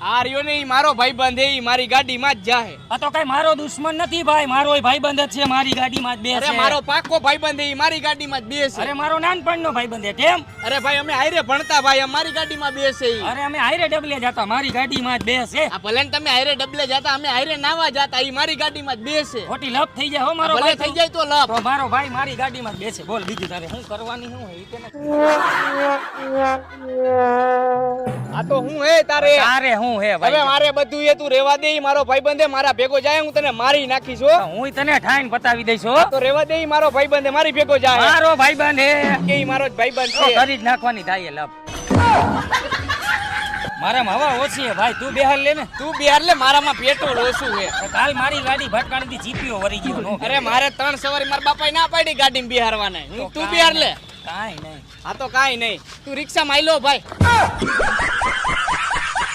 આ રહ્યો ને ઈ મારો ભાઈબંધ ઈ મારી ગાડીમાં જ જાહે. આ તો કઈ મારો દુશ્મન નથી ભાઈ, મારો ભાઈબંધ જ છે, મારી ગાડીમાં જ બેસે. અરે મારો પાકો ભાઈબંધ ઈ મારી ગાડીમાં જ બેસે. અરે મારો નાનપણનો ભાઈબંધ છે. કેમ? અરે ભાઈ અમે હાઈરે ભણતા ભાઈ, અમારી ગાડીમાં બેસે ઈ. અરે અમે હાઈરે ડબલે જતા, મારી ગાડીમાં જ બેસે. આ ભલે ને તમે હાઈરે ડબલે જતા, અમે હાઈરે નાવા જતા, ઈ મારી ગાડીમાં જ બેસે. ખોટી લપ થઈ જાય હો મારો ભલે ભાઈ. થઈ જાય તો લપ. તો મારો ભાઈ મારી ગાડીમાં જ બેસે. બોલ બીજું તારે શું કરવાની શું હે? આ તો હું હે તારે શું હે હવે ભાઈ? મારે બધું એ તું રેવા દે. ઈ મારો ભાઈબંધ હે, મારા ભેગો જાય હું તને મારી નાખીશ હો. હું તને ઠાઈને બતાવી દઈશ હો. તો રેવા દે. ઈ મારો ભાઈબંધ હે, મારી ભેગો જાય. મારો ભાઈબંધ હે કે ઈ મારો જ ભાઈબંધ તો છે. કરી જ નાખવાની થાય લપ. મારામાં હવા ઓછી હે ભાઈ, તું બેહાર લે ને. તું બિહાર લે, મારામાં પેટ્રોલ ઓછું હે. કાલ મારી ગાડી ભટકાણી જીપીઓ વરી ગયો નો. અરે મારે 3 સવારી મારા બાપાએ ના પાડી ગાડીમાં બિહારવાને. તું બિહાર લે. કાઈ નહીં. આ તો કાઈ નહીં, તું રિક્ષામાં આઈ લો ભાઈ.